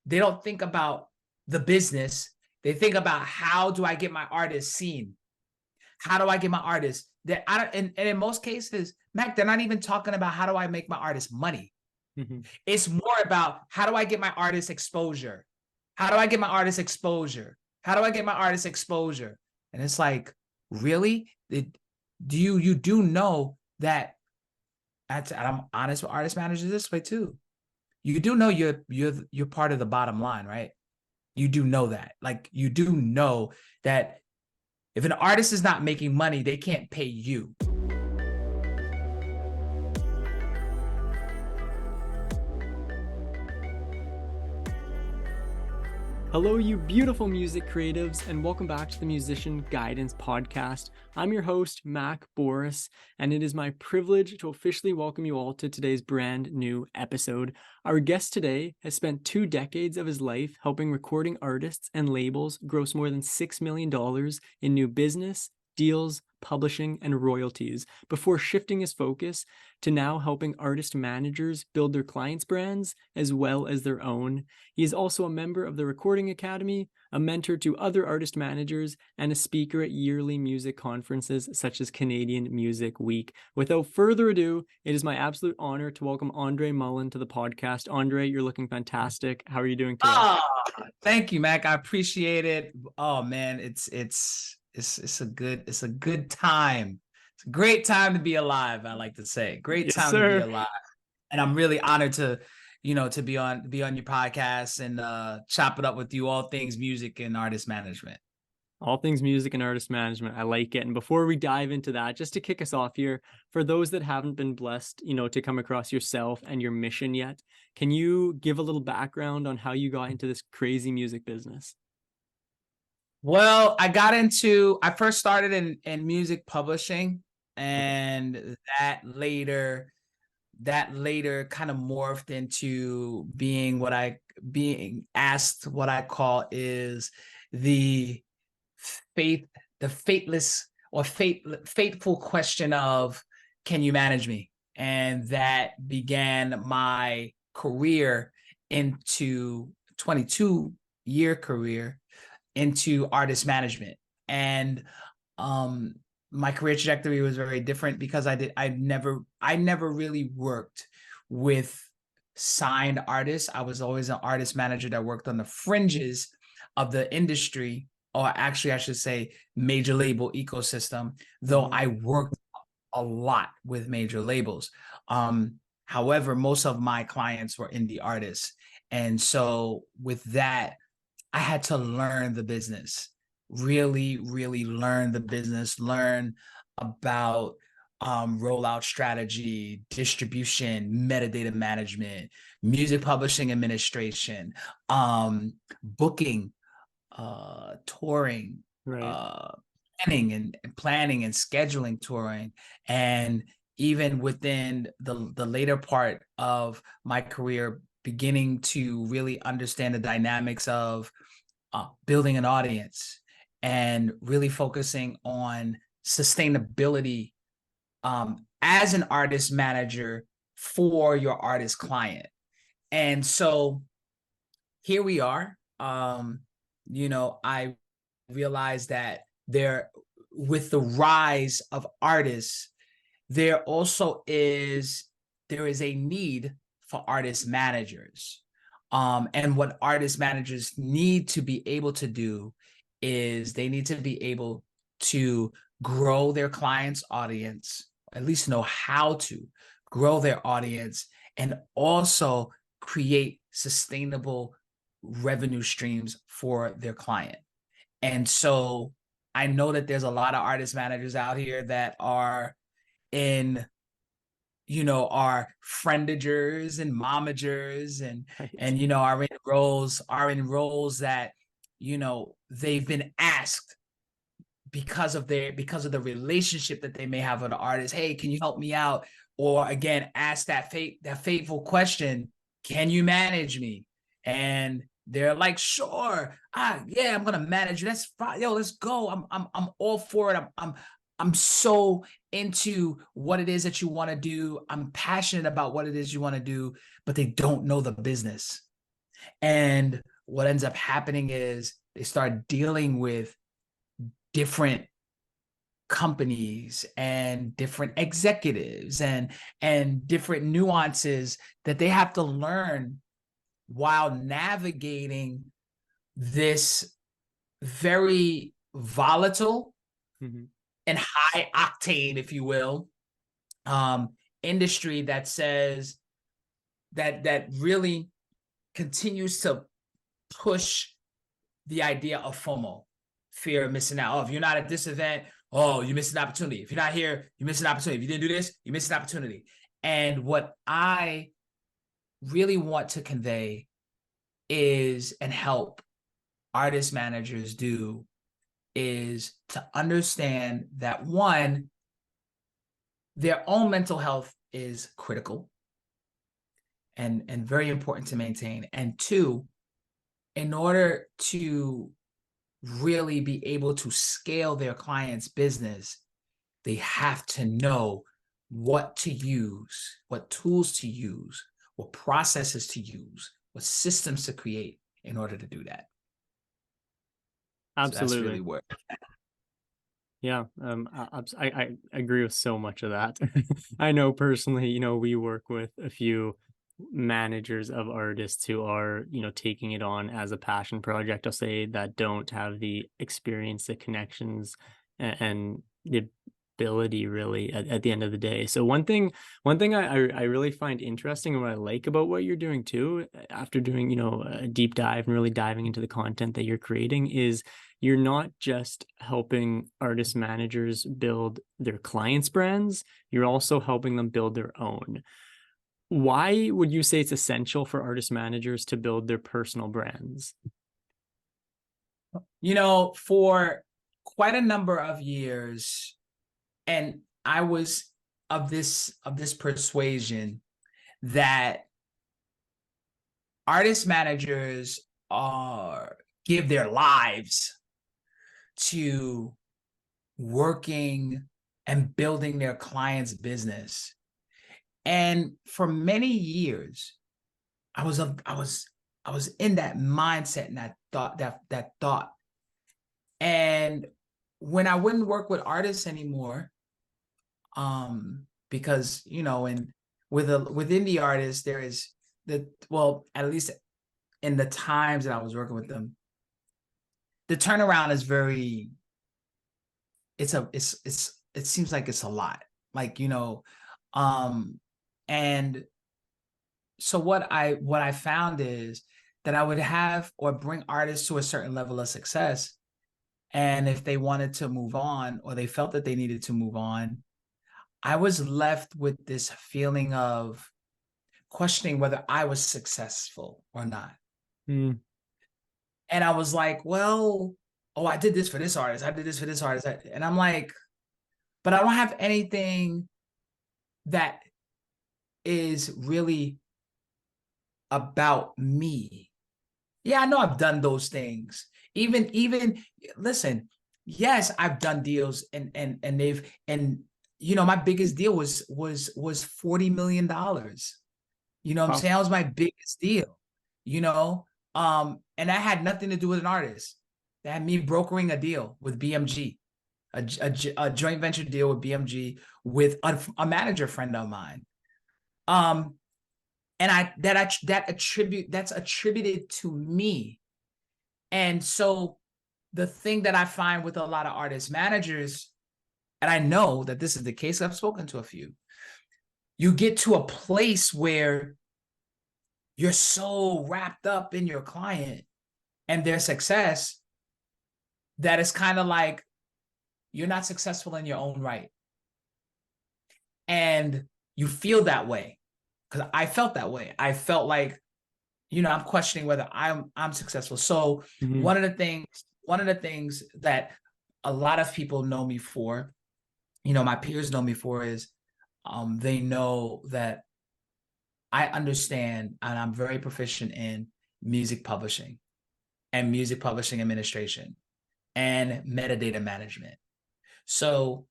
they don't think about the business. They think about, how do I get my artist seen? How do I get my artist? And in most cases, Mac, they're not even talking about how do I make my artist money. Mhm. It's more about, how do I get my artist exposure? How do I get my artist exposure? How do I get my artist exposure? And it's like, really? You do know that, I'm honest with artist managers this way too. You do know you're part of the bottom line, right? You do know that. Like, you do know that if an artist is not making money, they can't pay you. Hello, you beautiful music creatives, and welcome back to the Musician Guidance Podcast. I'm your host, Mac Boris, and it is my privilege to officially welcome you all to today's brand new episode. Our guest today has spent 2 decades of his life helping recording artists and labels gross more than $6 million in new business, deals, publishing, and royalties before shifting his focus to now helping artist managers build their clients' brands as well as their own. He is also a member of the Recording Academy, a mentor to other artist managers, and a speaker at yearly music conferences such as Canadian Music Week. Without further ado, it is my absolute honor to welcome Andre Mullen to the podcast. Andre, you're looking fantastic. How are you doing today? Oh, thank you, Mac. I appreciate it. Oh man, it's a good time. It's a great time to be alive, I like to say. Great Yes, time to be sir. alive. And I'm really honored to be on your podcast and chop it up with you, all things music and artist management. All things music and artist management. I like it. And before we dive into that, just to kick us off here, for those that haven't been blessed, to come across yourself and your mission yet, can you give a little background on how you got into this crazy music business? Well, I first started in music publishing, and that later kind of morphed into being asked what I call is the fateful question of, can you manage me? And that began my career into 22-year career into artist management. And my career trajectory was very different because I never really worked with signed artists. I was always an artist manager that worked on the fringes of the industry, or actually I should say major label ecosystem, though I worked a lot with major labels. However, most of my clients were indie artists. And so with that, I had to learn the business, really, really learn the business, learn about rollout strategy, distribution, metadata management, music publishing administration, booking, touring, Right. planning and scheduling touring. And even within the later part of my career, beginning to really understand the dynamics of building an audience and really focusing on sustainability as an artist manager for your artist client. And so here we are. I realized that with the rise of artists, there is a need for artist managers. And what artist managers need to be able to do is they need to be able to grow their client's audience, at least know how to grow their audience, and also create sustainable revenue streams for their client. And so I know that there's a lot of artist managers out here that are in are friendagers and momagers and Right. are in roles that they've been asked because of the relationship that they may have with the artist. Hey, can you help me out? Or again, ask that fateful question, can you manage me? And they're like, sure, yeah, I'm gonna manage you. That's fine. Yo, let's go. I'm all for it. I'm so into what it is that you want to do. I'm passionate about what it is you want to do, but they don't know the business. And what ends up happening is they start dealing with different companies and different executives and different nuances that they have to learn while navigating this very volatile Mm-hmm. and high octane, if you will, um, industry that says that really continues to push the idea of FOMO, fear of missing out. Oh, if you're not at this event, oh, you missed an opportunity. If you're not here, you missed an opportunity. If you didn't do this, you missed an opportunity. And what I really want to convey is and help artist managers do is to understand that one, their own mental health is critical and very important to maintain. And two, in order to really be able to scale their client's business, they have to know what to use, what tools to use, what processes to use, what systems to create in order to do that. So that's really Absolutely. where. Yeah, I agree with so much of that. I know personally, we work with a few managers of artists who are, taking it on as a passion project, I'll say, that don't have the experience, the connections, and the ability really at the end of the day. So one thing I really find interesting and what I like about what you're doing too, after doing, a deep dive and really diving into the content that you're creating, is you're not just helping artist managers build their clients' brands, you're also helping them build their own. Why would you say it's essential for artist managers to build their personal brands? For quite a number of years, and I was of this persuasion that artist managers are give their lives to working and building their client's business. And for many years, I was in that mindset and that thought. And when I wouldn't work with artists anymore, because and within the artists, there is at least in the times that I was working with them, the turnaround is very, it seems like it's a lot, like, and so what I found is that I would have or bring artists to a certain level of success, and if they wanted to move on or they felt that they needed to move on, I was left with this feeling of questioning whether I was successful or not. Mm. And I was like, well, oh, I did this for this artist. I did this for this artist. And I'm like, but I don't have anything that is really about me. Yeah, I know I've done those things. Even listen, yes, I've done deals and they've and my biggest deal was $40 million. You know what I'm Wow. saying? That was my biggest deal, and that had nothing to do with an artist. That had me brokering a deal with BMG, a joint venture deal with BMG with a manager friend of mine. And that's attributed to me. And so the thing that I find with a lot of artist managers, and I know that this is the case, I've spoken to a few, you get to a place where you're so wrapped up in your client and their success that it's kind of like you're not successful in your own right. And you feel that way, because I felt that way. I felt like, I'm questioning whether I'm successful. So Mm-hmm. one of the things that a lot of people know me for, my peers know me for, is they know that I understand and I'm very proficient in music publishing and music publishing administration and metadata management. So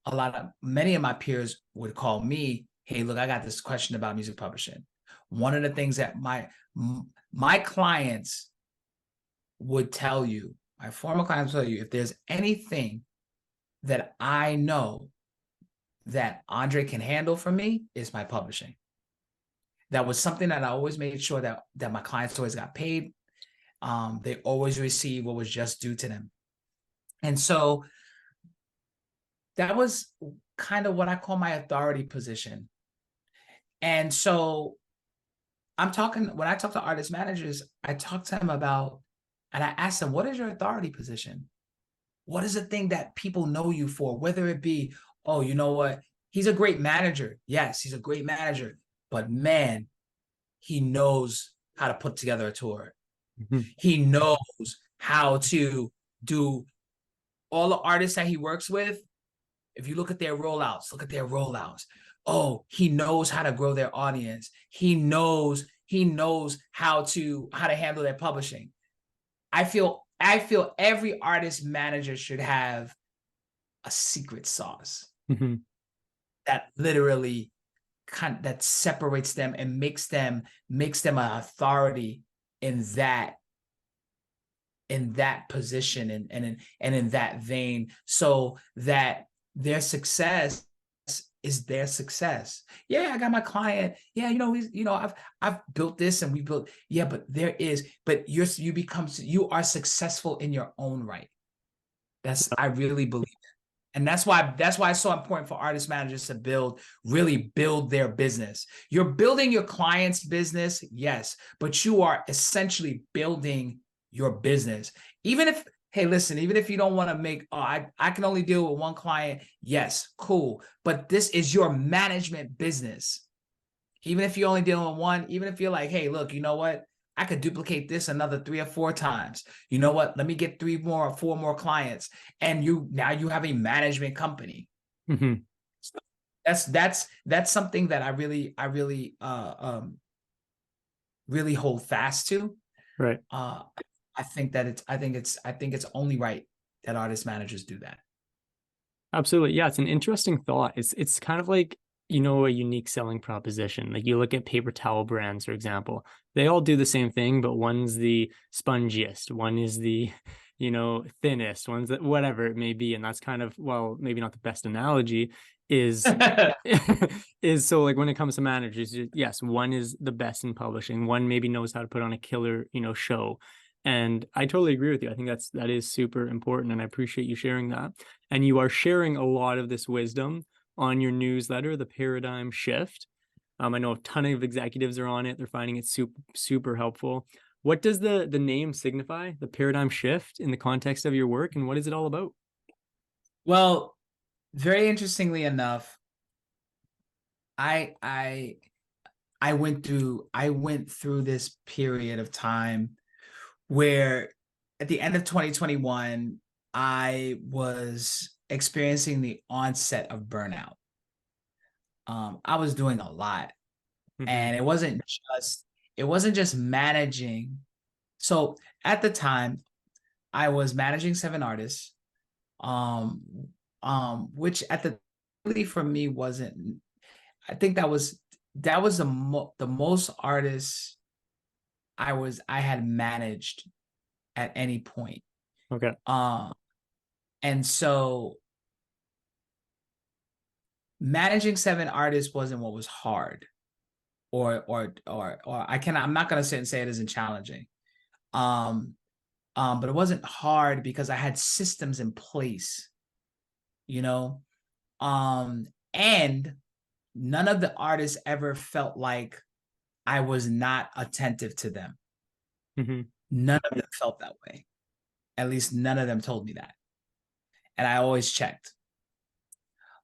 many of my peers would call me, hey, look, I got this question about music publishing. one of the things that my clients would tell you, my former clients tell you, if there's anything that I know that Andre can handle for me, is my publishing. That was something that I always made sure that my clients always got paid. They always received what was just due to them. And so that was kind of what I call my authority position. And so when I talk to artist managers, I talk to them about, and I ask them, what is your authority position? What is the thing that people know you for? Whether it be, oh, you know what? He's a great manager. Yes, he's a great manager. But man, he knows how to put together a tour. Mhm. He knows how to do all the artists that he works with. If you look at their rollouts. Oh, he knows how to grow their audience. He knows how to handle their publishing. I feel every artist manager should have a secret sauce Mhm. that literally that separates them and makes them an authority in that position and in that vein, so that their success is their success. Yeah, I got my client. Yeah, I've built this and we built. Yeah, but you are successful in your own right. I really believe. And that's why it's so important for artist managers to really build their business. You're building your client's business, yes, but you are essentially building your business. Even if, hey, listen, even if you don't want to make, I can only deal with one client, yes, cool. But this is your management business. Even if you're only dealing with one, even if you're like, hey, look, you know what? I could duplicate this another 3 or 4 times. You know what? Let me get 3 more or 4 more clients. And now you have a management company. Mhm. So that's something that I really hold fast to. Right. I think it's only right that artist managers do that. Absolutely. Yeah, it's an interesting thought. It's kind of like, a unique selling proposition. Like you look at paper towel brands, for example, they all do the same thing, but one's the spongiest, one is the, thinnest, one's the, whatever it may be. And that's kind of, well, maybe not the best analogy is is so like when it comes to managers, yes, one is the best in publishing, one maybe knows how to put on a killer, show. And I totally agree with you. I think that is super important. And I appreciate you sharing that. And you are sharing a lot of this wisdom on your newsletter, The Paradigm Shift. I know a ton of executives are on it. They're finding it super, super helpful. What does the name signify, The Paradigm Shift, in the context of your work? And what is it all about? Well, very interestingly enough, I went through this period of time where at the end of 2021, I was experiencing the onset of burnout. I was doing a lot, Mm-hmm. and it wasn't just managing. So at the time, I was managing 7 artists, um, which at the really for me wasn't. I think that was the most artists I had managed at any point. Okay. And so managing 7 artists wasn't what was hard, or I'm not gonna sit and say it isn't challenging. Um, but it wasn't hard because I had systems in place, you know. And none of the artists ever felt like I was not attentive to them. Mm-hmm. None of them felt that way. At least none of them told me that. And I always checked.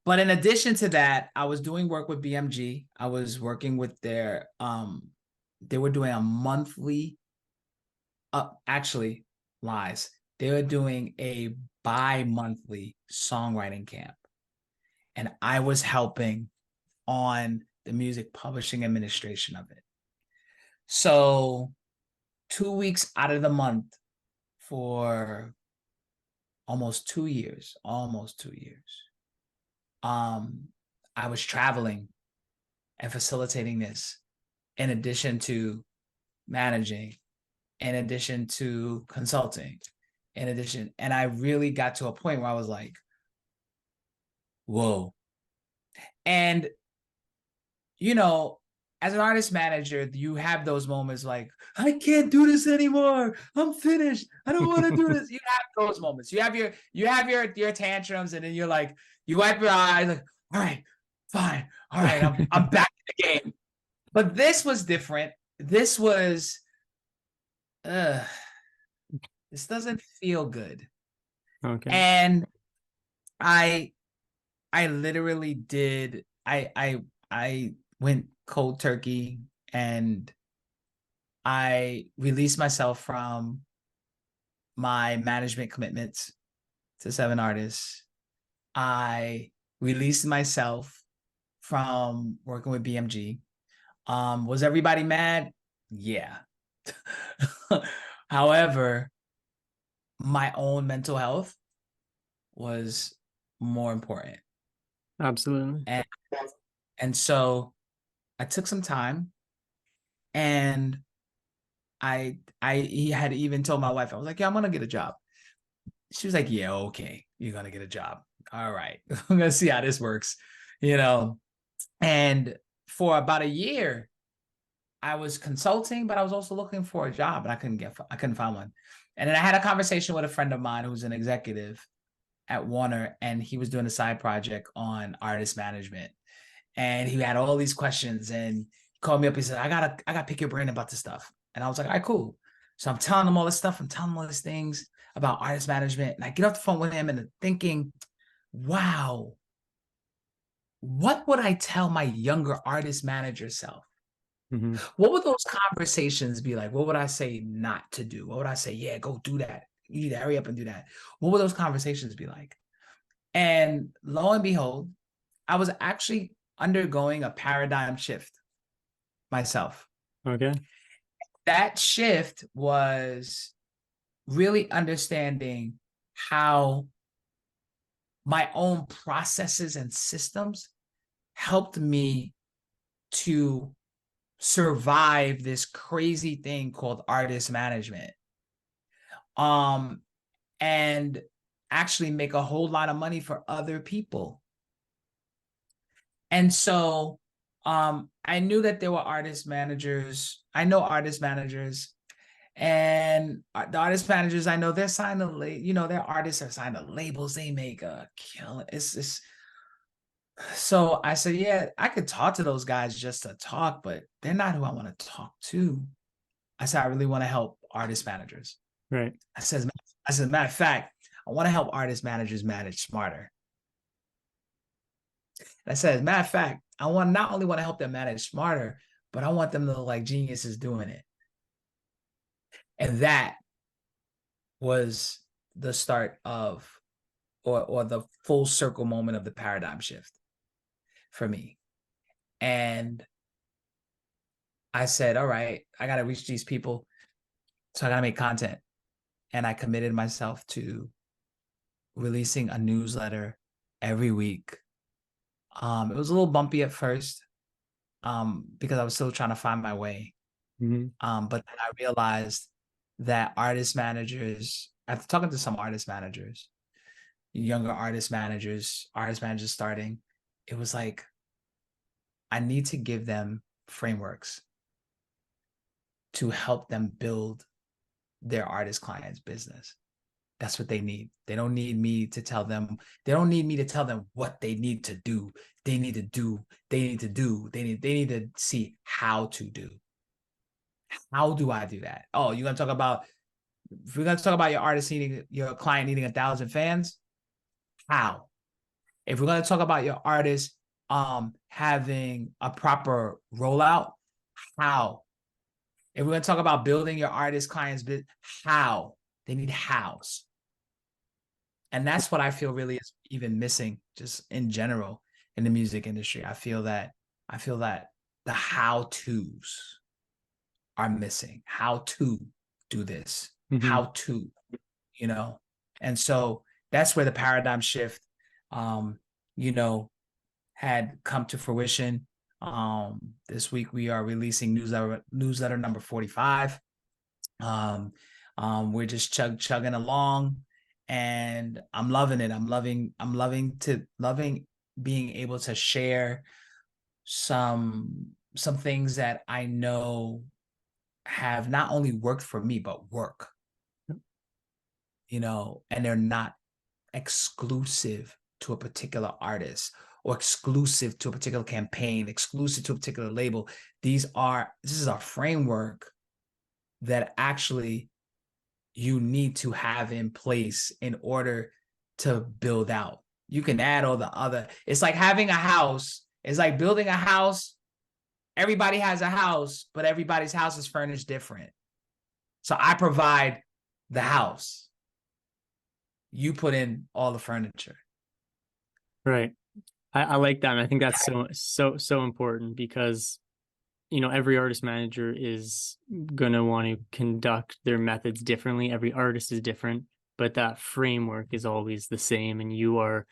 But in addition to that, I was doing work with BMG. I was working with they were doing a monthly, actually, lies. They were doing a bi-monthly songwriting camp. And I was helping on the music publishing administration of it. So 2 weeks out of the month for almost 2 years, I was traveling and facilitating this. in addition to managing, in addition to consulting, in addition. And I really got to a point where I was like, whoa. And, you know, as an artist manager, you have those moments like, I can't do this anymore. I'm finished. I don't want to do this. You have those moments. You have your tantrums, and then you're like, you wipe your eyes, like, all right, fine. All right, I'm back in the game. But this was different. This was this doesn't feel good. Okay. And I literally did I went cold turkey, and I released myself from my management commitments to 7 artists. I released myself from working with BMG. Was everybody mad? Yeah. However, my own mental health was more important. Absolutely. And so I took some time, and he had even told my wife, I was like, yeah, I'm gonna get a job. She was like, yeah, okay, you're gonna get a job. All right. I'm gonna see how this works, you know. And for about a year, I was consulting, but I was also looking for a job, and I couldn't find one. And then I had a conversation with a friend of mine who's an executive at Warner, and he was doing a side project on artist management. And he had all these questions, and he called me up. He said, I gotta pick your brain about this stuff. And I was like, all right, cool. So I'm telling him all this stuff. I'm telling him all these things about artist management. And I get off the phone with him and thinking, wow, what would I tell my younger artist manager self? Mm-hmm. What would those conversations be like? What would I say not to do? What would I say? Yeah, go do that. You need to hurry up and do that. What would those conversations be like? And lo and behold, I was actually undergoing a paradigm shift myself. Okay. That shift was really understanding how my own processes and systems helped me to survive this crazy thing called artist management. And actually make a whole lot of money for other people. And so I knew that there were artist managers. I know artist managers, and the artist managers I know, they're signed to, their artists are signed to labels. They make a kill. It's so I said, yeah, I could talk to those guys just to talk, but they're not who I want to talk to. I said, I really want to help artist managers. Right. I said, matter of fact, I want to help artist managers manage smarter. And I said, as a matter of fact, I want not only want to help them manage smarter, but I want them to look like geniuses doing it. And that was the start of, or the full circle moment of the paradigm shift for me. And I said, all right, I got to reach these people. So I got to make content. And I committed myself to releasing a newsletter every week. It was a little bumpy at first, because I was still trying to find my way. Mm-hmm. But then I realized that artist managers, after talking to some artist managers, younger artist managers starting, it was like, I need to give them frameworks to help them build their artist clients' business. That's what they need. They don't need me to tell them. They don't need me to tell them what they need to do. They need to do. They need to do. They need to see how to do. How do I do that? Oh, you're gonna talk about, if we're gonna talk about your client needing 1,000 fans, how? If we're gonna talk about your artist having a proper rollout, how? If we're gonna talk about building your artist clients, how? They need hows. And that's what I feel really is even missing just in general in the music industry. I feel that the how-tos are missing. How to do this, Mm-hmm. how to, and so that's where the paradigm shift, um, had come to fruition. This week we are releasing newsletter number 45. We're just chugging along, and I'm loving it. I'm loving being able to share some things that I know have not only worked for me, but work, and they're not exclusive to a particular artist or exclusive to a particular campaign, exclusive to a particular label. This is a framework that actually you need to have in place in order to build out. You can add all the other, it's like having a house. It's like building a house. Everybody has a house, but everybody's house is furnished different. So I provide the house. You put in all the furniture. Right. I like that. And I think that's so important because, every artist manager is going to want to conduct their methods differently. Every artist is different, but that framework is always the same. And you are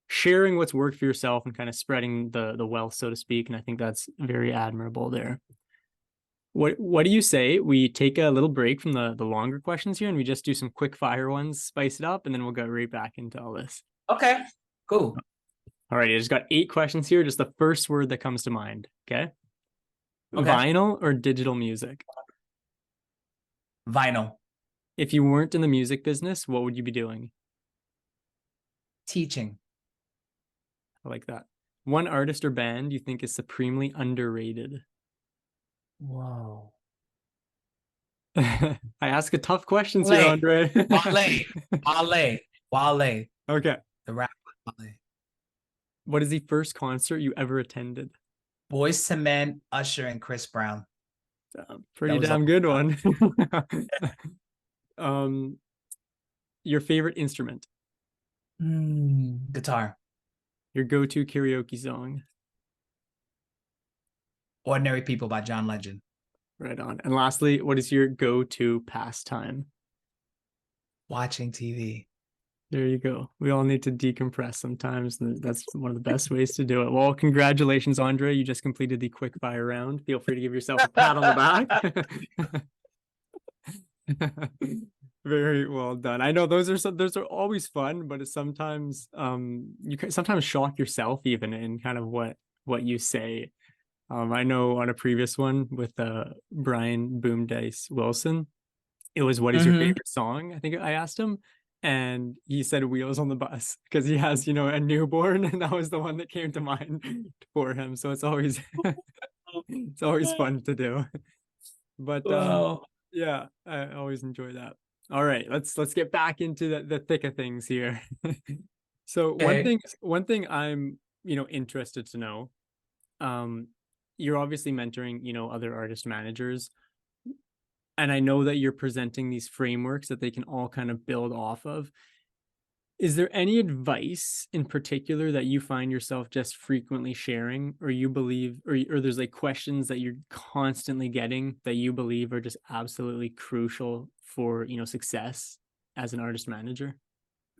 sharing what's worked for yourself and kind of spreading the wealth, so to speak. And I think that's very admirable there. What do you say we take a little break from the longer questions here and we just do some quick fire ones, spice it up, and then we'll go right back into all this. Okay, cool. All right, I just got 8 questions here. Just the first word that comes to mind. Okay. Vinyl or digital music? Vinyl. If you weren't in the music business, what would you be doing? Teaching. I like that. One artist or band you think is supremely underrated? Whoa. I ask a tough questions here, Andre. Wale. Okay. The rap Wale. What is the first concert you ever attended? Boyz II Men, Usher, and Chris Brown. Pretty damn good one. Your favorite instrument? Guitar. Your go-to karaoke song? Ordinary People by John Legend. Right on. And lastly, what is your go-to pastime? Watching TV. There you go. We all need to decompress sometimes. That's one of the best ways to do it. Well, congratulations, Andre. You just completed the quick fire round. Feel free to give yourself a pat on the back. Very well done. I know those are always fun, but it's sometimes you can sometimes shock yourself even in kind of what you say. I know on a previous one with Brian Boom Dice Wilson, it was what is your favorite song? I think I asked him, and he said Wheels on the Bus because he has a newborn, and that was the one that came to mind for him. So it's always it's always fun to do. But yeah, I always enjoy that. All right, let's get back into the thick of things here. So one thing I'm interested to know, you're obviously mentoring other artist managers, and I know that you're presenting these frameworks that they can all kind of build off of. Is there any advice in particular that you find yourself just frequently sharing, or you believe, or there's like questions that you're constantly getting that you believe are just absolutely crucial for success as an artist manager?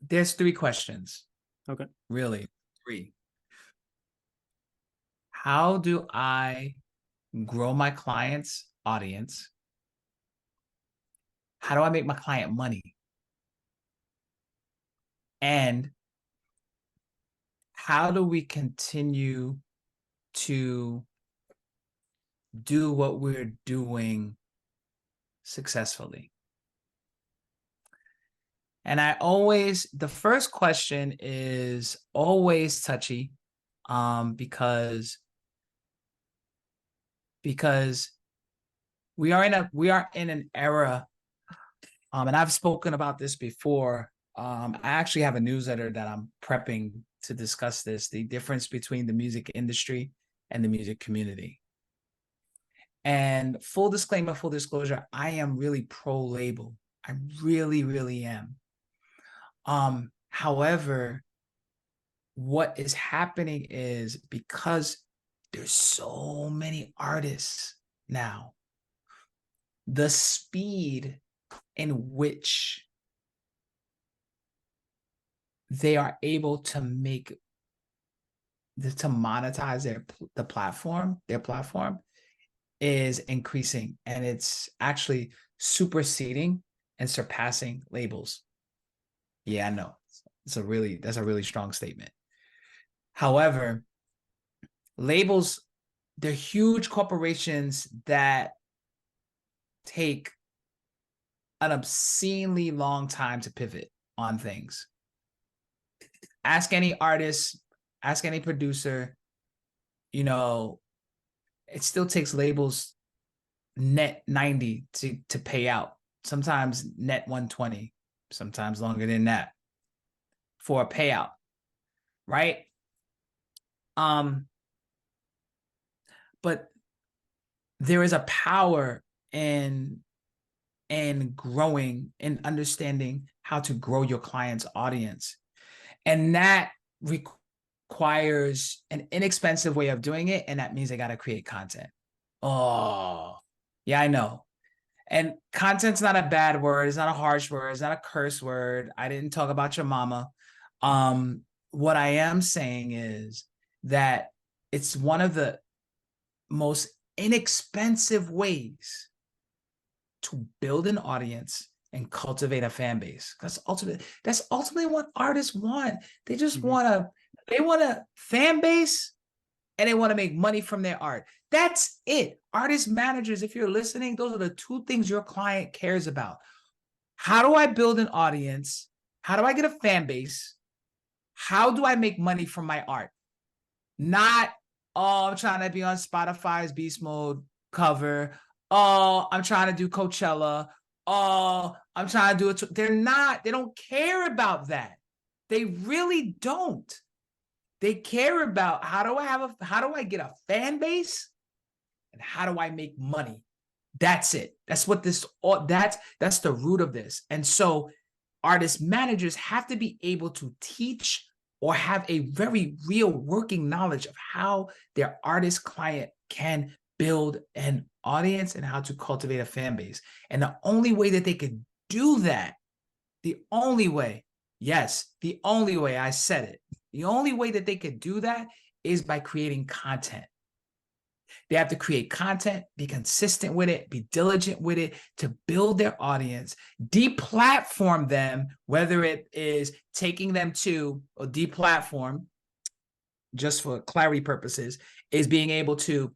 There's 3 questions. Okay. Really, 3. How do I grow my client's audience? How do I make my client money? And how do we continue to do what we're doing successfully? And the first question is always touchy, because we are in an era, and I've spoken about this before. I actually have a newsletter that I'm prepping to discuss this, the difference between the music industry and the music community. And full disclosure, I am really pro label. I really, really am. However, what is happening is because there's so many artists now, the speed in which they are able to make to monetize their platform is increasing, and it's actually superseding and surpassing labels. Yeah, I know. That's a really strong statement. However, labels, they're huge corporations that take an obscenely long time to pivot on things. Ask any artist, ask any producer, you know, it still takes labels net 90 to pay out. Sometimes net 120, sometimes longer than that for a payout, right? But there is a power in growing and understanding how to grow your client's audience. And that requires an inexpensive way of doing it. And that means they got to create content. Oh, yeah, I know. And content's not a bad word. It's not a harsh word. It's not a curse word. I didn't talk about your mama. What I am saying is that it's one of the most inexpensive ways to build an audience and cultivate a fan base. That's ultimately what artists want. They just want a fan base, and they want to make money from their art. That's it. Artist managers, if you're listening, those are the two things your client cares about. How do I build an audience? How do I get a fan base? How do I make money from my art? Not, oh, I'm trying to be on Spotify's Beast Mode cover. Oh, I'm trying to do Coachella. Oh, I'm trying to do it. They don't care about that. They really don't. They care about how do I get a fan base, and how do I make money? That's it. That's what that's the root of this. And so artist managers have to be able to teach or have a very real working knowledge of how their artist client can build an audience and how to cultivate a fan base. And the only way that they could do that, the only way I said it, the only way that they could do that is by creating content. They have to create content, be consistent with it, be diligent with it to build their audience, deplatform them, whether it is taking them to a deplatform, just for clarity purposes, is being able to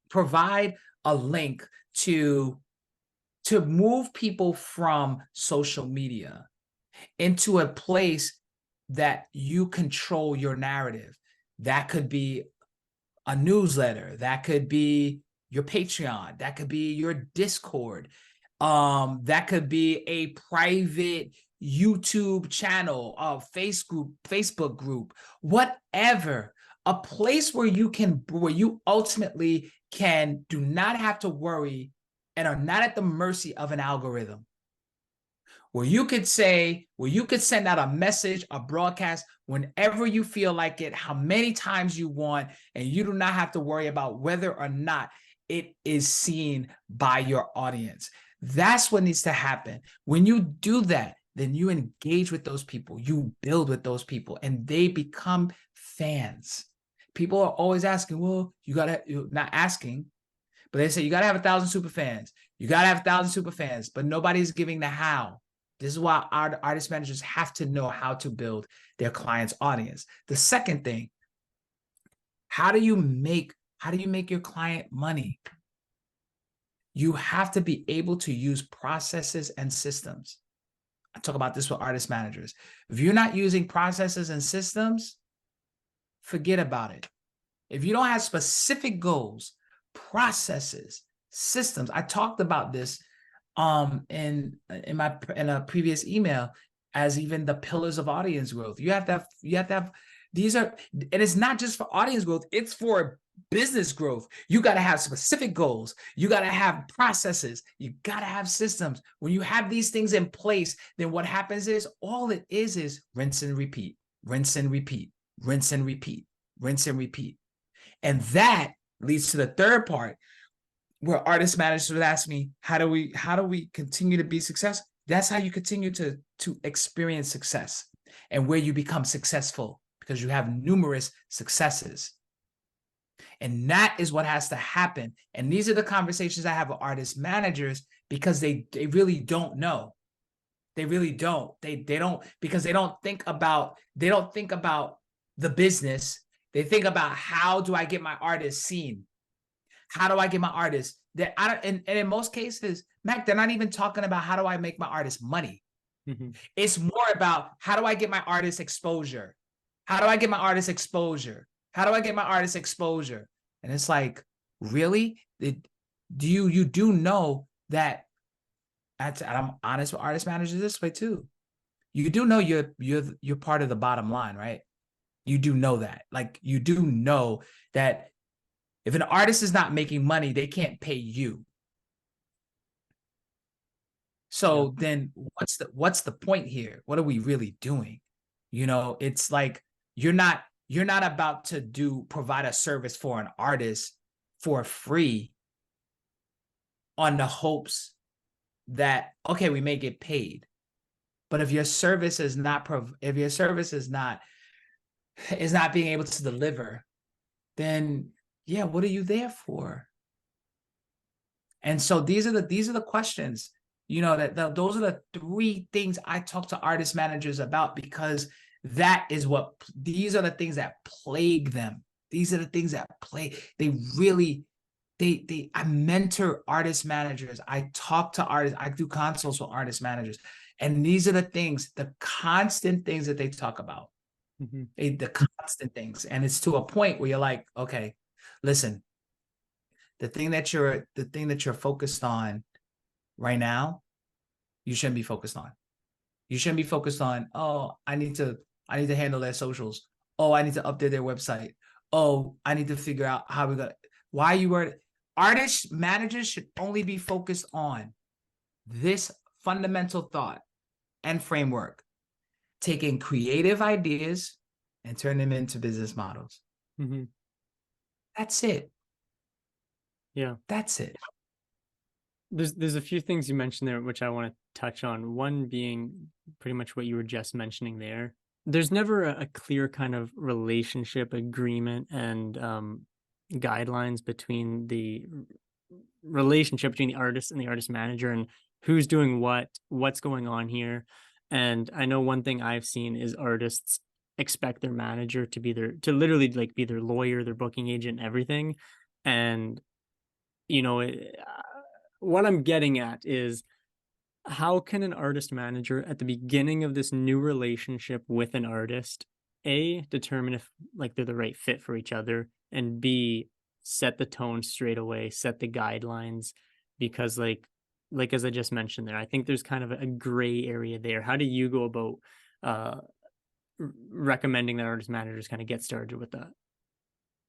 provide a link to move people from social media into a place that you control your narrative. That could be a newsletter, that could be your Patreon, that could be your Discord, that could be a private YouTube channel, a Facebook group, whatever. A place where you ultimately do not have to worry and are not at the mercy of an algorithm. Where you could send out a message, a broadcast, whenever you feel like it, how many times you want, and you do not have to worry about whether or not it is seen by your audience. That's what needs to happen. When you do that, then you engage with those people, you build with those people, and they become fans. People are always asking, well, not asking, but they say you gotta have 1,000 super fans. You gotta have 1,000 super fans, but nobody's giving the how. This is why our artist managers have to know how to build their client's audience. The second thing, how do you make your client money? You have to be able to use processes and systems. I talk about this with artist managers. If you're not using processes and systems, forget about it. If you don't have specific goals, processes, systems, I talked about this in a previous email as even the pillars of audience growth. You have to have these are, and it's not just for audience growth, it's for business growth. You got to have specific goals. You got to have processes. You got to have systems. When you have these things in place, then what happens is all it is rinse and repeat, rinse and repeat, rinse and repeat, rinse and repeat. And that leads to the third part, where artist managers would ask me, how do we continue to be successful? That's how you continue to experience success, and where you become successful. because you have numerous successes. And that is what has to happen. And these are the conversations I have with artist managers, because they really don't know. They really don't. They don't, because they don't think about the business. They think about, how do I get my artist seen? How do I get my artist that I don't, and in most cases, Mac, they're not even talking about how do I make my artist money. It's more about, how do I get my artist exposure? How do I get my artist exposure? How do I get my artist exposure? And it's like, really? You do know that, and I'm honest with artist managers this way too. You do know you're part of the bottom line, right? You do know that. Like, you do know that if an artist is not making money, they can't pay you. So then what's the point here? What are we really doing? You know, it's like, you're not about to provide a service for an artist for free on the hopes that, okay, we may get paid. But if your service is not being able to deliver, then yeah, what are you there for? And so these are the questions, you know, those are the three things I talk to artist managers about, because these are the things that plague them. These are the things that they really, I mentor artist managers. I talk to artists. I do consults with artist managers. And these are the constant things that they talk about. The constant things. And it's to a point where you're like, okay, listen, the thing that you're focused on right now, you shouldn't be focused on. You shouldn't be focused on, oh, I need to handle their socials. Oh, I need to update their website. Oh, I need to figure out how we got, why you were. Artist managers should only be focused on this fundamental thought and framework: taking creative ideas and turn them into business models. That's it. Yeah. That's it. There's a few things you mentioned there which I want to touch on. One being pretty much what you were just mentioning there. There's never a clear kind of relationship agreement and guidelines between the relationship between the artist and the artist manager, and who's doing what's going on here. And I know one thing I've seen is artists expect their manager to literally like be their lawyer, their booking agent, everything. And you know, what I'm getting at is, how can an artist manager at the beginning of this new relationship with an artist, A, determine if like they're the right fit for each other, and B, set the tone straight away, set the guidelines? Because like as I just mentioned there, I think there's kind of a gray area there. How do you go about recommending that artist managers kind of get started with that?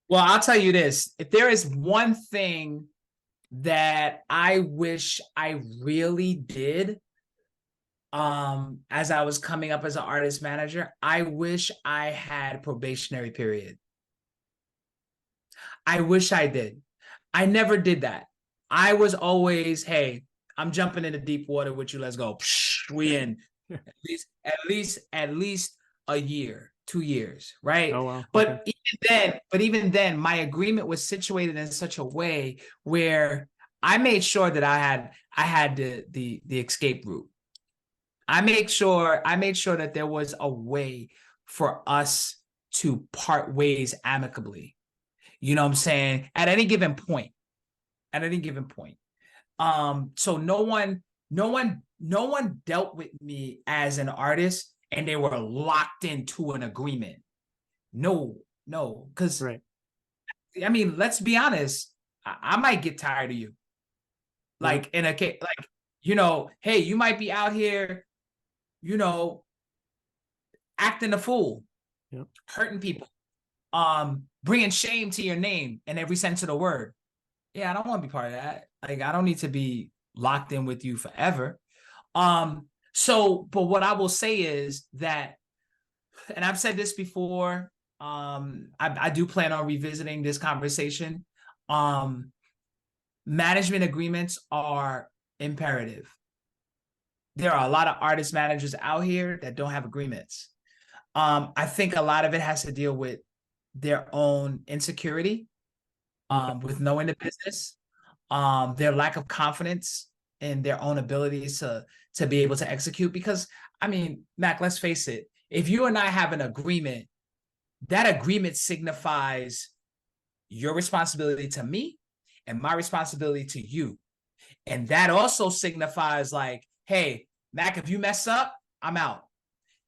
Well, I'll tell you this. If there is one thing that I wish I really did, as I was coming up as an artist manager, I wish I had probationary period. I wish I did. I never did that. I was always, hey, I'm jumping into deep water with you. Let's go. Psh, we in at least a year, 2 years, right? Oh, wow. But even then, my agreement was situated in such a way where I made sure that I had the escape route. I made sure that there was a way for us to part ways amicably. You know what I'm saying? At any given point. So no one dealt with me as an artist and they were locked into an agreement. No, because Right. I mean, let's be honest. I might get tired of you. Like in a case, like, you know, hey, you might be out here, you know, acting a fool, hurting people, bringing shame to your name in every sense of the word. Yeah, I don't want to be part of that. Like, I don't need to be locked in with you forever. So, but what I will say is that, and I've said this before, I do plan on revisiting this conversation. Management agreements are imperative. There are a lot of artist managers out here that don't have agreements. I think a lot of it has to deal with their own insecurity, Okay. with knowing the business, their lack of confidence in their own abilities to be able to execute. Because I mean, Mac, let's face it, if you and I have an agreement, that agreement signifies your responsibility to me and my responsibility to you. And that also signifies like, hey, Mac, if you mess up, I'm out.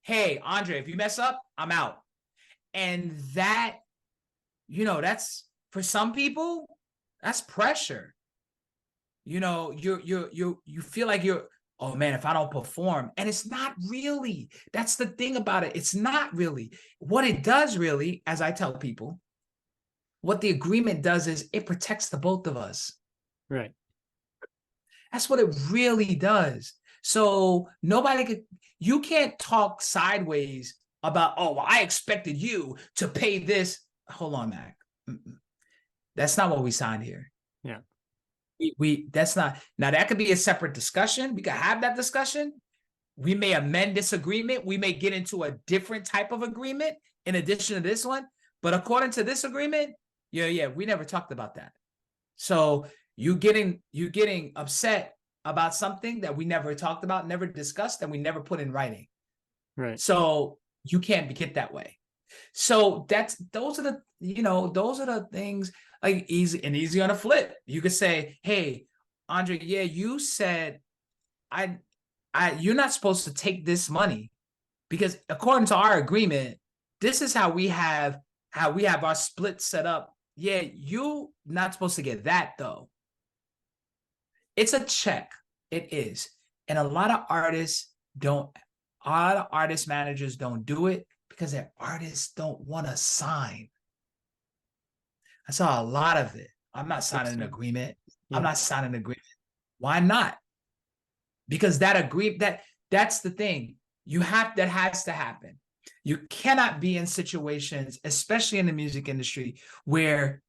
Hey, Andre, if you mess up, I'm out. And that, that's for some people, that's pressure. You feel like oh man, if I don't perform, and it's not really. That's the thing about it. It's not really. What it does really, as I tell people, what the agreement does is it protects the both of us. Right. That's what it really does. So you can't talk sideways about, oh, well, I expected you to pay this. Hold on, Mac. That's not what we signed here. Yeah. That's not. Now that could be a separate discussion. We could have that discussion. We may amend this agreement. We may get into a different type of agreement in addition to this one. But according to this agreement, yeah, we never talked about that. So you getting upset about something that we never talked about, never discussed, and we never put in writing. Right. So you can't get that way. So those are the things, like easy on a flip. You could say, hey, Andre, yeah, you said you're not supposed to take this money because according to our agreement, this is how we have our split set up. Yeah, you not supposed to get that though. It's a check. It is. And a lot of artists managers don't do it because their artists don't want to sign. I saw a lot of it. I'm not signing an agreement. Yeah. I'm not signing an agreement. Why not? Because that's the thing. That has to happen. You cannot be in situations, especially in the music industry, where,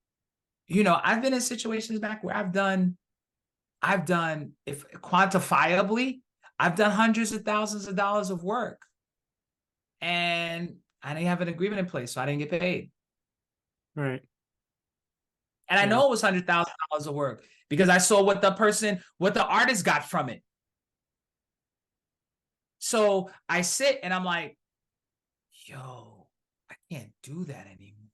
I've been in situations back where I've done, if quantifiably, I've done hundreds of thousands of dollars of work. And I didn't have an agreement in place, so I didn't get paid. Right. And I know it was $100,000 of work because I saw what the artist got from it. So I sit and I'm like, yo, I can't do that anymore.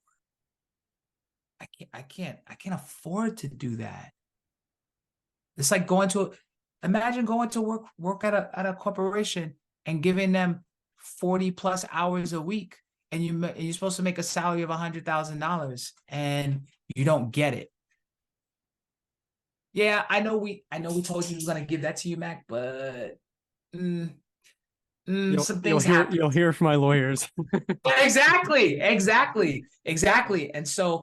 I can't afford to do that. It's like imagine going to work at a corporation and giving them 40 plus hours a week, and you're supposed to make a salary of $100,000 and you don't get it. Yeah, I know we told you we were gonna give that to you, Mac, but some things happen. You'll hear from my lawyers. Exactly. And so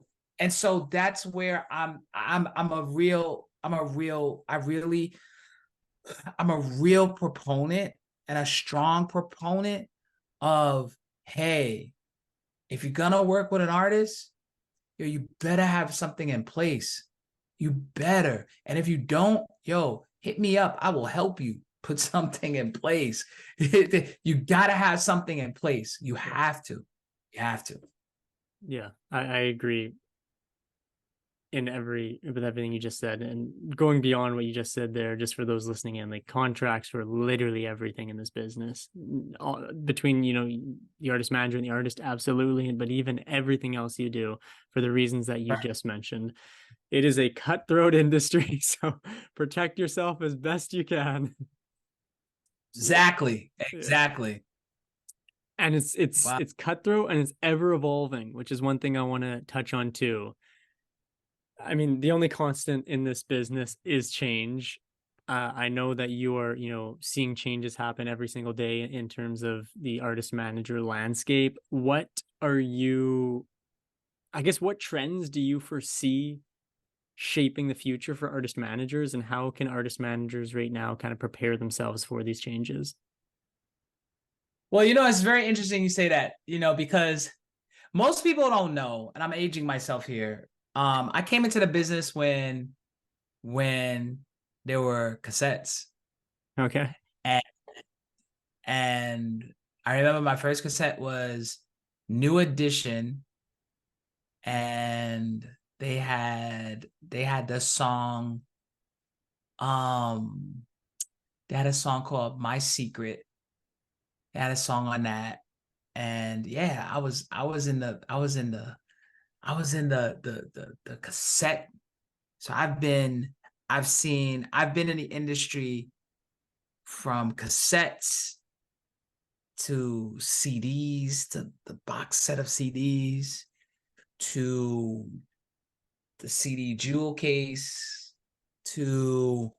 that's where I'm a real proponent and a strong proponent of, hey, if you're gonna work with an artist, you better have something in place. You better. And if you don't, hit me up. I will help you put something in place. You gotta have something in place. You have to. Yeah, I agree with everything you just said, and going beyond what you just said there, just for those listening in, like contracts for literally everything in this business, between the artist manager and the artist, absolutely, but even everything else you do, for the reasons that you just mentioned, it is a cutthroat industry. So protect yourself as best you can. Exactly. And it's cutthroat, and it's ever evolving, which is one thing I want to touch on too. I mean, the only constant in this business is change. I know that you are, seeing changes happen every single day in terms of the artist manager landscape. What trends do you foresee shaping the future for artist managers, and how can artist managers right now kind of prepare themselves for these changes? Well, it's very interesting you say that, because most people don't know, and I'm aging myself here. I came into the business when there were cassettes. Okay. And I remember my first cassette was New Edition, and they had the song, um they had a song called My Secret. They had a song on that. And yeah, I was in the cassette. So I've been in the industry from cassettes to CDs, to the box set of CDs, to the CD jewel case, to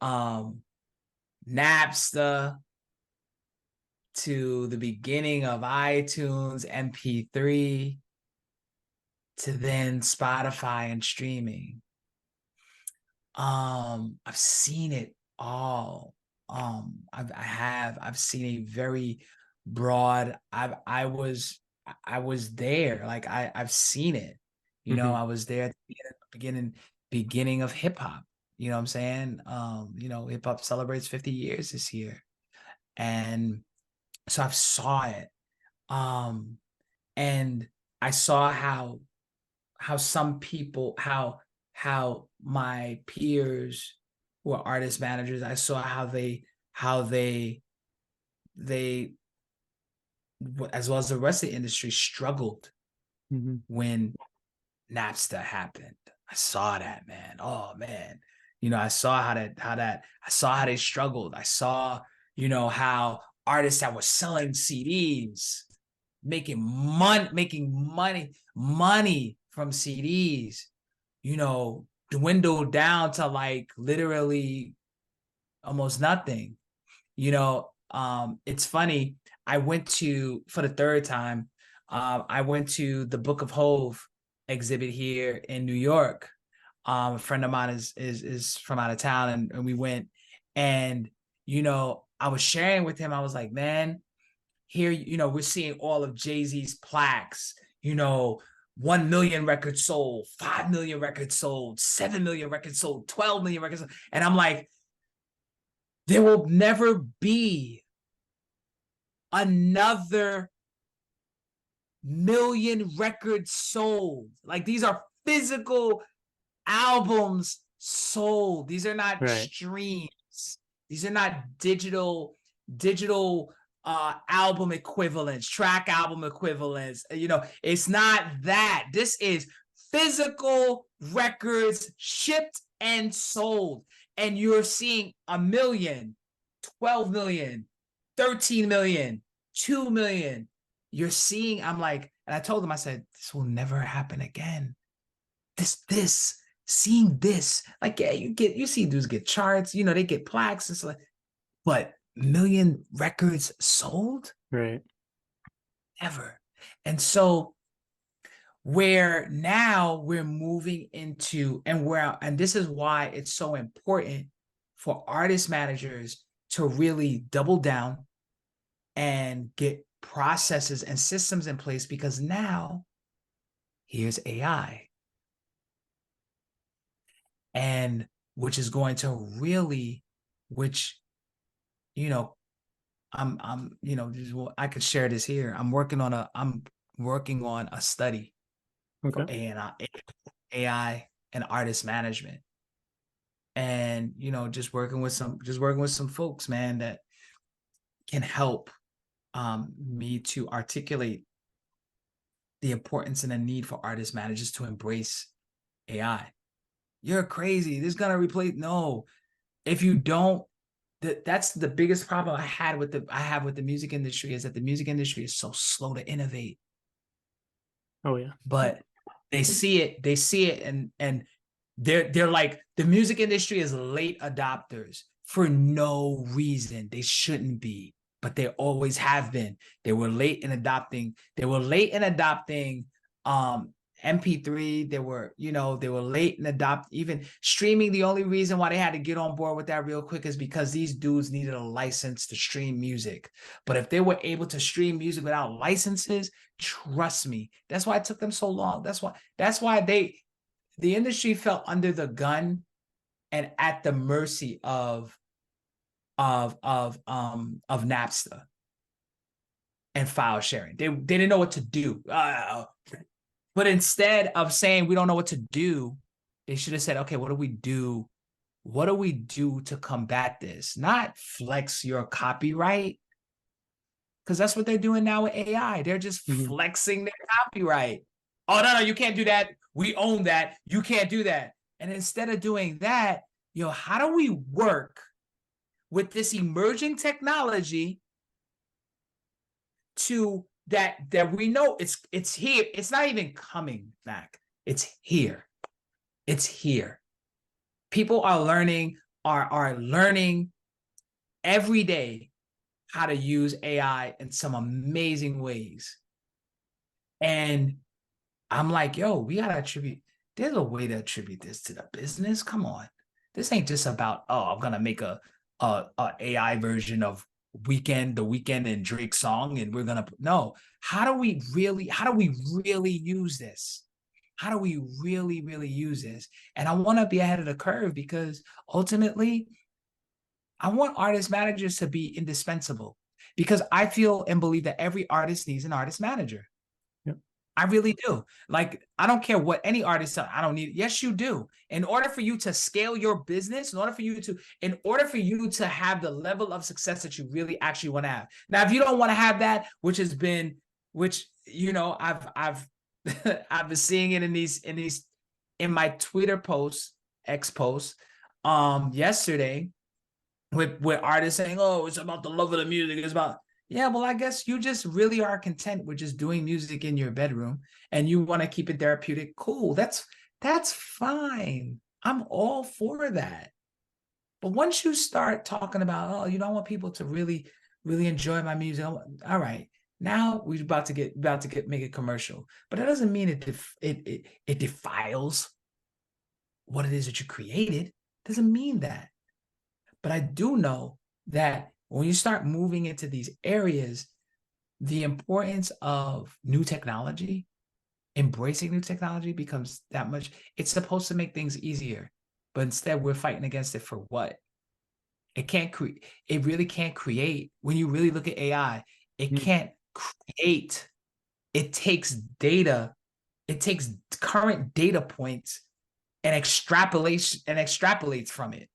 um Napster, to the beginning of iTunes, MP3, to then Spotify and streaming. I've seen it all. I've seen a very broad. I was there. Like I've seen it. Mm-hmm. I was there at the beginning of hip hop. You know what I'm saying? Hip hop celebrates 50 years this year. And so I saw it. Um, and I saw how some people, how my peers who are artist managers, I saw how they as well as the rest of the industry struggled Mm-hmm. when Napster happened. I saw that, man. Oh man. I saw how they struggled. I saw, how artists that were selling CDs, making money from CDs, dwindled down to like literally almost nothing. It's funny. I went to for the third time. I went to the Book of Hove exhibit here in New York. A friend of mine is from out of town, and we went, and I was sharing with him. I was like, man, here, we're seeing all of Jay-Z's plaques. 1 million records sold, 5 million records sold, 7 million records sold, 12 million records sold. And I'm like, there will never be another million records sold. Like, these are physical albums sold. These are not Right. streams. These are not digital album equivalents, track album equivalents. It's not that. This is physical records shipped and sold. And you're seeing 1 million, 12 million, 13 million, 2 million. You're seeing, I'm like, and I told him, I said, this will never happen again. Seeing this, like, yeah, you see dudes get charts, they get plaques and stuff, but million records sold? Right. Never. And so where now we're moving into, and this is why it's so important for artist managers to really double down and get processes and systems in place, because now here's AI, and which is going to really, which, I could share this here. I'm working on a study for Okay. AI and artist management. And, just working with some folks, man, that can help me to articulate the importance and the need for artist managers to embrace AI. You're crazy. This is gonna replace. No, if you don't, that's the biggest problem I have with the music industry, is that the music industry is so slow to innovate. Oh yeah. But they see it, and they're like, the music industry is late adopters for no reason. They shouldn't be, but they always have been. They were late in adopting. MP3. They were late in even streaming. The only reason why they had to get on board with that real quick is because these dudes needed a license to stream music. But if they were able to stream music without licenses, trust me, that's why it took them so long. That's why the industry fell under the gun and at the mercy of Napster. and file sharing. They didn't know what to do. But instead of saying we don't know what to do, they should have said, okay, what do we do? What do we do to combat this? Not flex your copyright, because that's what they're doing now with AI. They're just flexing their copyright. Oh, no, you can't do that. We own that. You can't do that. And instead of doing that, how do we work with this emerging technology to that we know it's here. It's not even coming back. It's here. It's here. People are learning every day how to use AI in some amazing ways. And I'm like, yo, we gotta attribute. There's a way to attribute this to the business. Come on, this ain't just about, oh, I'm gonna make a AI version of the Weeknd and Drake song, and we're gonna no. How do we really use this? How do we really use this? And I want to be ahead of the curve, because ultimately, I want artist managers to be indispensable, because I feel and believe that every artist needs an artist manager. I really do. Like, I don't care what any artist says. I don't need it. Yes, you do. In order for you to scale your business, in order for you to have the level of success that you really actually want to have. Now, if you don't want to have that, which I've I've been seeing it in my Twitter posts, X posts, yesterday, with artists saying, "Oh, it's about the love of the music. It's about." Yeah, well, I guess you just really are content with just doing music in your bedroom, and you want to keep it therapeutic. Cool. That's fine. I'm all for that. But once you start talking about, oh, I want people to really, really enjoy my music. All right. Now we're about to make it commercial. But that doesn't mean it defiles what it is that you created. It doesn't mean that. But I do know that when you start moving into these areas, the importance of new technology, embracing new technology, becomes that much. It's supposed to make things easier, but instead we're fighting against it for what? It really can't create. When you really look at AI, it can't create. It takes data. It takes current data points and extrapolates from it.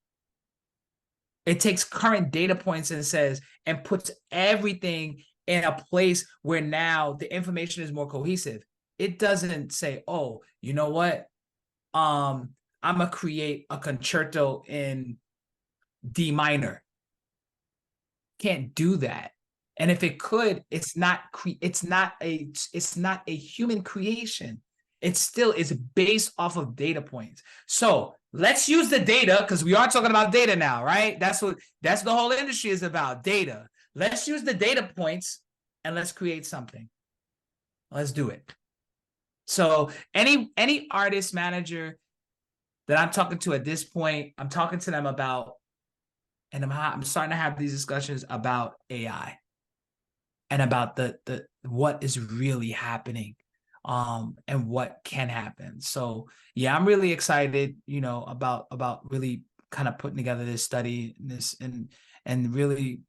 It takes current data points and puts everything in a place where now the information is more cohesive. It doesn't say, oh, you know what? I'm gonna create a concerto in D minor. Can't do that. And if it could, it's not a human creation. It still is based off of data points. So let's use the data, because we are talking about data now, right? That's the whole industry is about, data. Let's use the data points and let's create something. Let's do it. So any artist manager that I'm talking to at this point, I'm talking to them about, and I'm starting to have these discussions about AI and about the what is really happening, and what can happen. So yeah, I'm really excited, about really kind of putting together this study, and really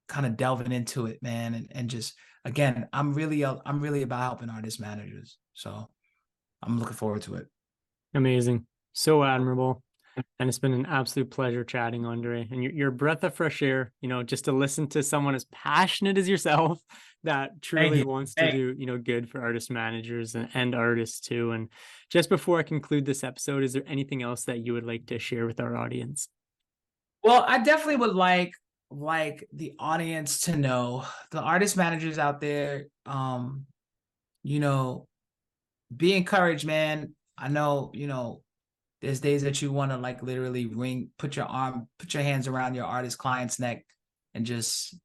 kind of delving into it, man. And just, again, I'm really about helping artist managers. So I'm looking forward to it. Amazing. So admirable. And it's been an absolute pleasure chatting, Andre. And you're a breath of fresh air, just to listen to someone as passionate as yourself that truly wants to do, good for artist managers and artists too. And just before I conclude this episode, is there anything else that you would like to share with our audience? Well, I definitely would like the audience to know, the artist managers out there, be encouraged, man. I know, there's days that you want to literally put your hands around your artist client's neck and just,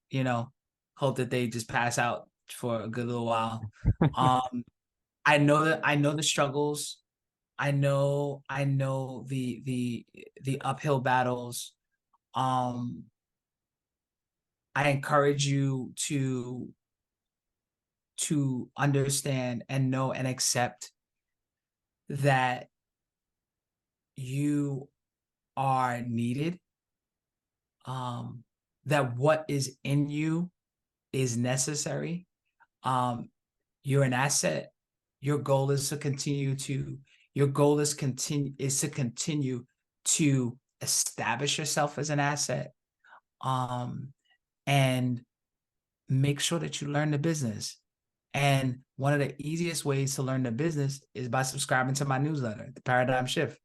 hope that they just pass out for a good little while. I know the struggles. I know the uphill battles. I encourage you to understand and know and accept that you are needed, that what is in you is necessary, Um, you're an asset. Your goal is to continue to your goal is to continue to establish yourself as an asset. And make sure that you learn the business. And one of the easiest ways to learn the business is by subscribing to my newsletter, The Paradigm Shift,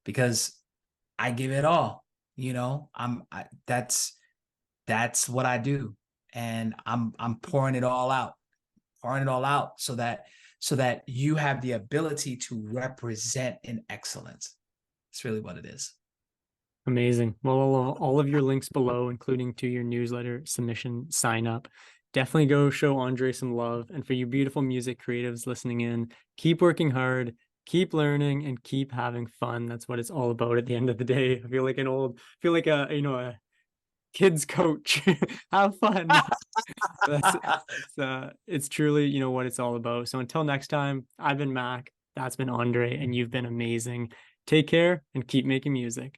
because I give it all. You know, that's what I do, and I'm pouring it all out so that you have the ability to represent in excellence. It's really what it is. Amazing. Well, all of your links below, including to your newsletter submission sign up. Definitely go show Andre some love. And for you beautiful music creatives listening in, keep working hard, keep learning, and keep having fun. That's what it's all about at the end of the day. I feel like a kids coach. Have fun. It's truly, what it's all about. So until next time, I've been Mac, that's been Andre, and you've been amazing. Take care and keep making music.